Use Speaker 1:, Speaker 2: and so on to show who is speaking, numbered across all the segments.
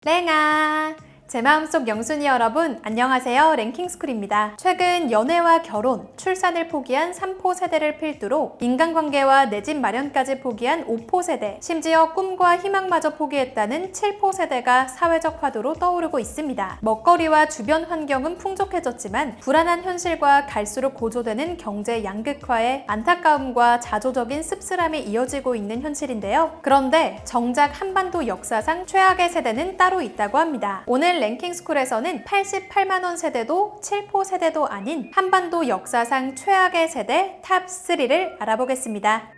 Speaker 1: 랭아! 제 마음속 영순이 여러분, 안녕하세요. 랭킹스쿨입니다. 최근 연애와 결혼, 출산을 포기한 3포 세대를 필두로 인간관계와 내 집 마련까지 포기한 5포 세대, 심지어 꿈과 희망마저 포기했다는 7포 세대가 사회적 화두로 떠오르고 있습니다. 먹거리와 주변 환경은 풍족해졌지만 불안한 현실과 갈수록 고조되는 경제 양극화에 안타까움과 자조적인 씁쓸함이 이어지고 있는 현실인데요. 그런데 정작 한반도 역사상 최악의 세대는 따로 있다고 합니다. 오늘 랭킹스쿨에서는 88만원 세대도 7포 세대도 아닌 한반도 역사상 최악의 세대 탑3를 알아보겠습니다.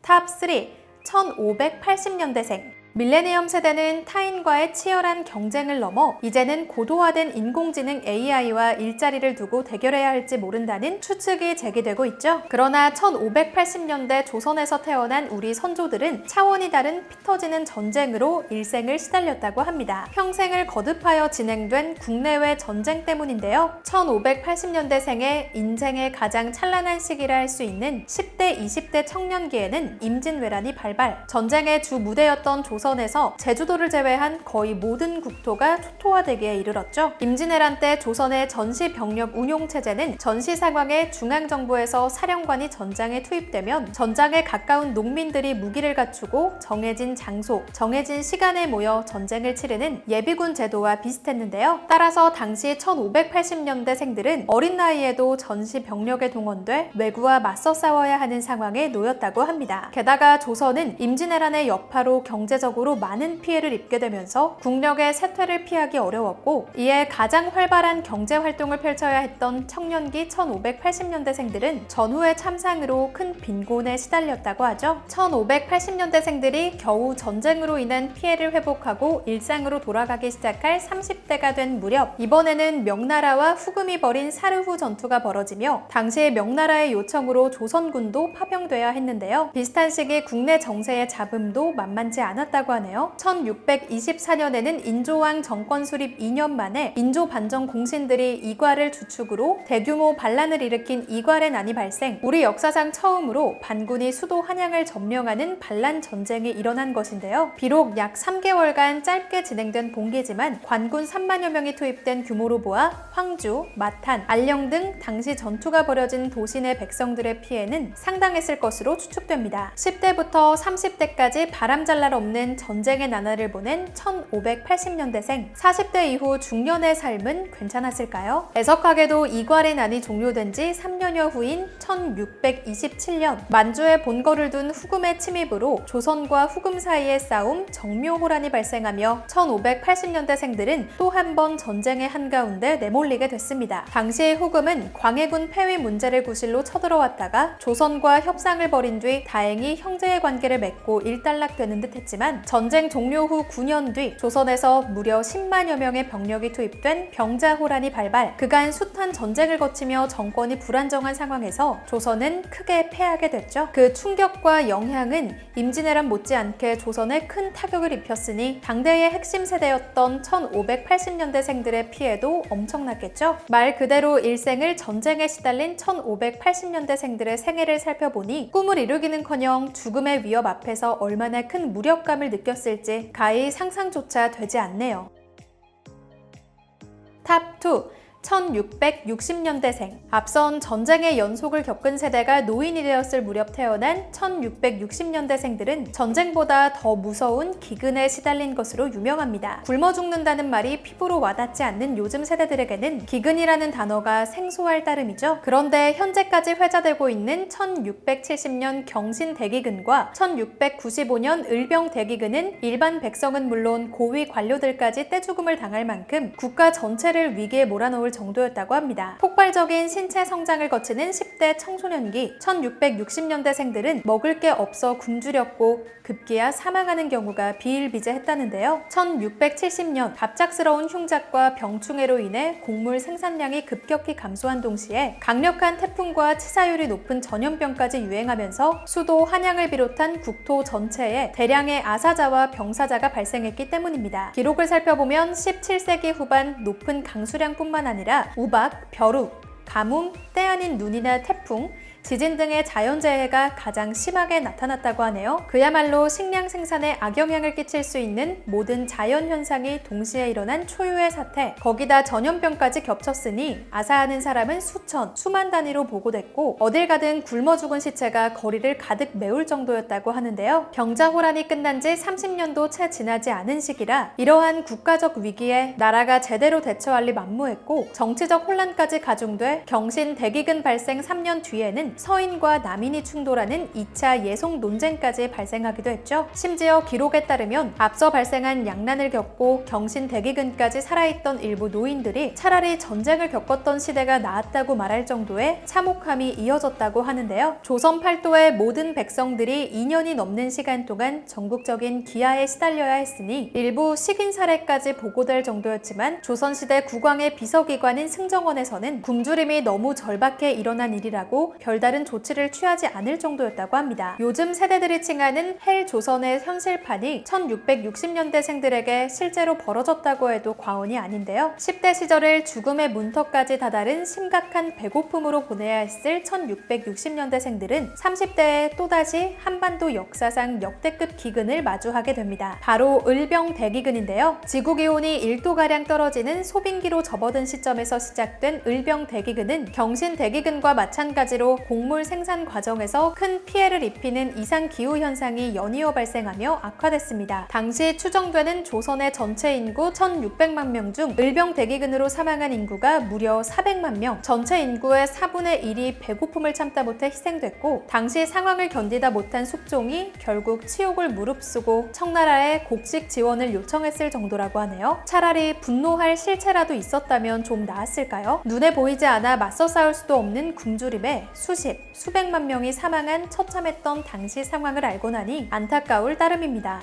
Speaker 1: 탑3 1580년대생 밀레니엄 세대는 타인과의 치열한 경쟁을 넘어 이제는 고도화된 인공지능 AI와 일자리를 두고 대결해야 할지 모른다는 추측이 제기되고 있죠. 그러나 1580년대 조선에서 태어난 우리 선조들은 차원이 다른 피 터지는 전쟁으로 일생을 시달렸다고 합니다. 평생을 거듭하여 진행된 국내외 전쟁 때문인데요. 1580년대생의 인생의 가장 찬란한 시기라 할 수 있는 10대, 20대 청년기에는 임진왜란이 발발, 전쟁의 주 무대였던 조선에서 제주도를 제외한 거의 모든 국토가 초토화되기에 이르렀죠. 임진왜란 때 조선의 전시 병력 운용 체제는 전시 상황에 중앙정부에서 사령관이 전장에 투입되면 전장에 가까운 농민들이 무기를 갖추고 정해진 장소, 정해진 시간에 모여 전쟁을 치르는 예비군 제도와 비슷했는데요. 따라서 당시 1580년대생들은 어린 나이에도 전시 병력에 동원돼 왜구와 맞서 싸워야 하는 상황에 놓였다고 합니다. 게다가 조선은 임진왜란의 여파로 경제적으로 많은 피해를 입게 되면서 국력의 쇠퇴를 피하기 어려웠고, 이에 가장 활발한 경제 활동을 펼쳐야 했던 청년기 1580년대생들은 전후의 참상으로 큰 빈곤에 시달렸다고 하죠. 1580년대생들이 겨우 전쟁으로 인한 피해를 회복하고 일상으로 돌아가기 시작할 30대가 된 무렵, 이번에는 명나라와 후금이 벌인 사르후 전투가 벌어지며 당시의 명나라의 요청으로 조선군도 파병돼야 했는데요. 비슷한 시기 국내 정세의 잡음도 만만치 않았다고 하네요. 1624년에는 인조왕 정권 수립 2년 만에 인조 반정 공신들이 이괄을 주축으로 대규모 반란을 일으킨 이괄의 난이 발생, 우리 역사상 처음으로 반군이 수도 한양을 점령하는 반란 전쟁이 일어난 것인데요. 비록 약 3개월간 짧게 진행된 봉기지만 관군 3만여 명이 투입된 규모로 보아 황주, 마탄, 안령 등 당시 전투가 벌어진 도시 내 백성들의 피해는 상당했을 것으로 추측됩니다. 10대부터 30대까지 바람잘 날 없는 전쟁의 나날을 보낸 1580년대생, 40대 이후 중년의 삶은 괜찮았을까요? 애석하게도 이괄의 난이 종료된 지 3년여 후인 1627년, 만주에 본거를 둔 후금의 침입으로 조선과 후금 사이의 싸움 정묘호란이 발생하며 1580년대생들은 또 한 번 전쟁의 한가운데 내몰리게 됐습니다. 당시 후금은 광해군 폐위 문제를 구실로 쳐들어왔다가 조선과 협상을 벌인 뒤 다행히 형제의 관계를 맺고 일단락되는 듯 했지만, 전쟁 종료 후 9년 뒤 조선에서 무려 10만여 명의 병력이 투입된 병자호란이 발발, 그간 숱한 전쟁을 거치며 정권이 불안정한 상황에서 조선은 크게 패하게 됐죠. 그 충격과 영향은 임진왜란 못지않게 조선에 큰 타격을 입혔으니 당대의 핵심 세대였던 1580년대생들의 피해도 엄청났겠죠. 말 그대로 일생을 전쟁에 시달린 1580년대생들의 생애를 살펴보니 꿈을 이루기는커녕 죽음의 위협 앞에서 얼마나 큰 무력감을 느꼈을지 가히 상상조차 되지 않네요. 탑2 1660년대생. 앞선 전쟁의 연속을 겪은 세대가 노인이 되었을 무렵 태어난 1660년대생들은 전쟁보다 더 무서운 기근에 시달린 것으로 유명합니다. 굶어 죽는다는 말이 피부로 와닿지 않는 요즘 세대들에게는 기근이라는 단어가 생소할 따름이죠. 그런데 현재까지 회자되고 있는 1670년 경신대기근과 1695년 을병대기근은 일반 백성은 물론 고위 관료들까지 떼죽음을 당할 만큼 국가 전체를 위기에 몰아넣을 정도였다고 합니다. 폭발적인 신체 성장을 거치는 10대 청소년기 1660년대생들은 먹을 게 없어 굶주렸고 급기야 사망하는 경우가 비일비재했다는데요. 1670년 갑작스러운 흉작과 병충해로 인해 곡물 생산량이 급격히 감소한 동시에 강력한 태풍과 치사율이 높은 전염병까지 유행하면서 수도 한양을 비롯한 국토 전체에 대량의 아사자와 병사자가 발생했기 때문입니다. 기록을 살펴보면 17세기 후반 높은 강수량뿐만 아니라 우박, 벼룩, 가뭄, 때 아닌 눈이나 태풍, 지진 등의 자연재해가 가장 심하게 나타났다고 하네요. 그야말로 식량 생산에 악영향을 끼칠 수 있는 모든 자연현상이 동시에 일어난 초유의 사태, 거기다 전염병까지 겹쳤으니 아사하는 사람은 수천, 수만 단위로 보고됐고 어딜 가든 굶어 죽은 시체가 거리를 가득 메울 정도였다고 하는데요. 병자호란이 끝난 지 30년도 채 지나지 않은 시기라 이러한 국가적 위기에 나라가 제대로 대처할 리 만무했고 정치적 혼란까지 가중돼 경신 대기근 발생 3년 뒤에는 서인과 남인이 충돌하는 2차 예송 논쟁까지 발생하기도 했죠. 심지어 기록에 따르면 앞서 발생한 양난을 겪고 경신 대기근까지 살아있던 일부 노인들이 차라리 전쟁을 겪었던 시대가 나았다고 말할 정도의 참혹함이 이어졌다고 하는데요. 조선 팔도의 모든 백성들이 2년이 넘는 시간 동안 전국적인 기아에 시달려야 했으니 일부 식인 사례까지 보고될 정도였지만 조선시대 국왕의 비서기관인 승정원에서는 굶주림이 너무 절박해 일어난 일이라고 별다른 조치를 취하지 않을 정도였다고 합니다. 요즘 세대들이 칭하는 헬 조선의 현실판이 1660년대생들에게 실제로 벌어졌다고 해도 과언이 아닌데요. 10대 시절을 죽음의 문턱까지 다다른 심각한 배고픔으로 보내야 했을 1660년대생들은 30대에 또다시 한반도 역사상 역대급 기근을 마주하게 됩니다. 바로 을병대기근인데요. 지구기온이 1도가량 떨어지는 소빙기로 접어든 시점에서 시작된 을병대기근은 경신대기근과 마찬가지로 곡물 생산 과정에서 큰 피해를 입히는 이상기후 현상이 연이어 발생하며 악화됐습니다. 당시 추정되는 조선의 전체 인구 1600만 명 중 을병대기근으로 사망한 인구가 무려 400만 명, 전체 인구의 4분의 1이 배고픔을 참다 못해 희생됐고 당시 상황을 견디다 못한 숙종이 결국 치욕을 무릅쓰고 청나라에 곡식 지원을 요청했을 정도라고 하네요. 차라리 분노할 실체라도 있었다면 좀 나았을까요? 눈에 보이지 않아 맞서 싸울 수도 없는 굶주림에 수십, 수백만 명이 사망한 처참했던 당시 상황을 알고 나니 안타까울 따름입니다.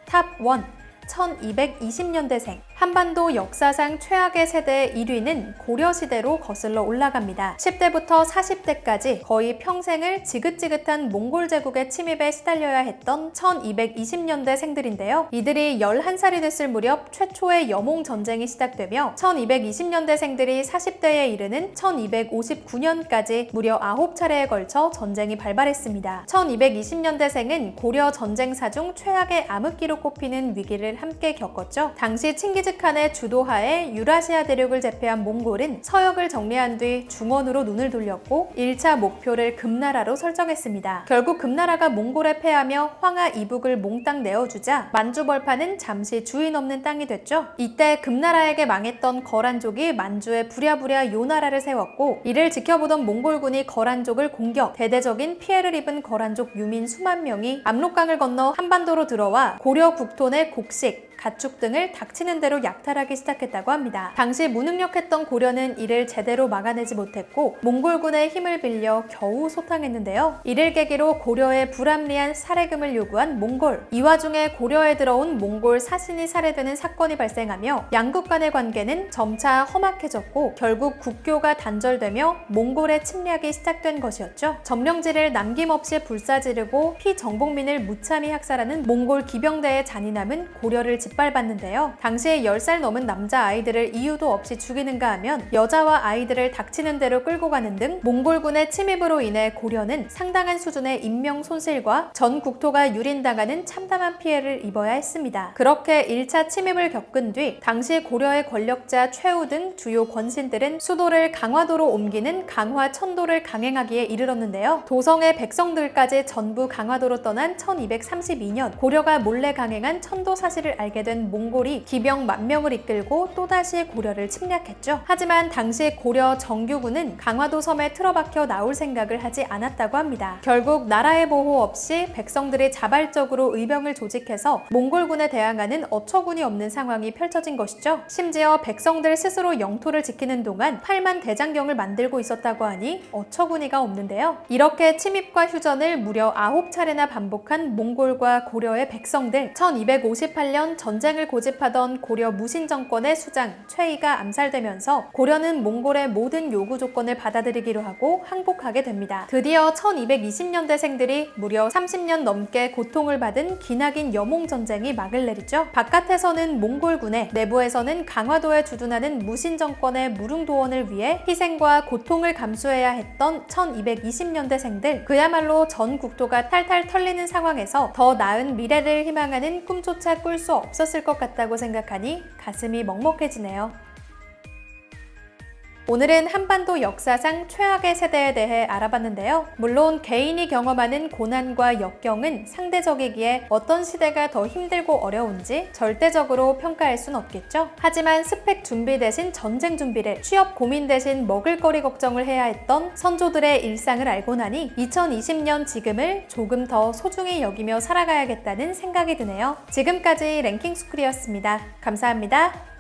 Speaker 1: 탑 1. 1220년대생. 한반도 역사상 최악의 세대 1위는 고려시대로 거슬러 올라갑니다. 10대부터 40대까지 거의 평생을 지긋지긋한 몽골 제국의 침입에 시달려야 했던 1220년대생들인데요. 이들이 11살이 됐을 무렵 최초의 여몽 전쟁이 시작되며 1220년대생들이 40대에 이르는 1259년까지 무려 9차례에 걸쳐 전쟁이 발발했습니다. 1220년대생은 고려 전쟁사 중 최악의 암흑기로 꼽히는 위기를 함께 겪었죠. 당시 칭기즈칸의 주도하에 유라시아 대륙을 제패한 몽골은 서역을 정리한 뒤 중원으로 눈을 돌렸고 1차 목표를 금나라로 설정했습니다. 결국 금나라가 몽골에 패하며 황하 이북을 몽땅 내어주자 만주벌판은 잠시 주인 없는 땅이 됐죠. 이때 금나라에게 망했던 거란족이 만주에 부랴부랴 요나라를 세웠고 이를 지켜보던 몽골군이 거란족을 공격, 대대적인 피해를 입은 거란족 유민 수만 명이 압록강을 건너 한반도로 들어와 고려 국토 내 곡식, 가축 등을 닥치는 대로 약탈하기 시작했다고 합니다. 당시 무능력했던 고려는 이를 제대로 막아내지 못했고 몽골군의 힘을 빌려 겨우 소탕했는데요. 이를 계기로 고려에 불합리한 살해금을 요구한 몽골. 이 와중에 고려에 들어온 몽골 사신이 살해되는 사건이 발생하며 양국 간의 관계는 점차 험악해졌고 결국 국교가 단절되며 몽골의 침략이 시작된 것이었죠. 점령지를 남김없이 불사지르고 피정복민을 무참히 학살하는 몽골 기병대의 잔인함은 고려를 짓밟았는데요. 당시에 10살 넘은 남자아이들을 이유도 없이 죽이는가 하면 여자와 아이들을 닥치는 대로 끌고 가는 등 몽골군의 침입으로 인해 고려는 상당한 수준의 인명 손실과 전 국토가 유린당하는 참담한 피해를 입어야 했습니다. 그렇게 1차 침입을 겪은 뒤 당시 고려의 권력자 최후 등 주요 권신들은 수도를 강화도로 옮기는 강화 천도를 강행하기에 이르렀는데요. 도성의 백성들까지 전부 강화도로 떠난 1232년 고려가 몰래 강행한 천도 사실을 알게 된 몽골이 기병 10,000명을 이끌고 또다시 고려를 침략했죠. 하지만 당시 고려 정규군은 강화도 섬에 틀어박혀 나올 생각을 하지 않았다고 합니다. 결국 나라의 보호 없이 백성들이 자발적으로 의병을 조직해서 몽골군에 대항하는 어처구니 없는 상황이 펼쳐진 것이죠. 심지어 백성들 스스로 영토를 지키는 동안 8만 대장경을 만들고 있었다고 하니 어처구니가 없는데요. 이렇게 침입과 휴전을 무려 9차례나 반복한 몽골과 고려의 백성들. 1258년 전쟁을 고집하던 고려 무신정권의 수장 최이가 암살되면서 고려는 몽골의 모든 요구 조건을 받아들이기로 하고 항복하게 됩니다. 드디어 1220년대생들이 무려 30년 넘게 고통을 받은 기나긴 여몽전쟁이 막을 내리죠. 바깥에서는 몽골군에, 내부에서는 강화도에 주둔하는 무신정권의 무릉도원을 위해 희생과 고통을 감수해야 했던 1220년대생들, 그야말로 전 국토가 탈탈 털리는 상황에서 더 나은 미래를 희망하는 꿈조차 꿀 수 없었을 것 같다고 생각하니 가슴이 먹먹해지네요. 오늘은 한반도 역사상 최악의 세대에 대해 알아봤는데요. 물론 개인이 경험하는 고난과 역경은 상대적이기에 어떤 시대가 더 힘들고 어려운지 절대적으로 평가할 순 없겠죠. 하지만 스펙 준비 대신 전쟁 준비를, 취업 고민 대신 먹을거리 걱정을 해야 했던 선조들의 일상을 알고 나니 2020년 지금을 조금 더 소중히 여기며 살아가야겠다는 생각이 드네요. 지금까지 랭킹스쿨이었습니다. 감사합니다.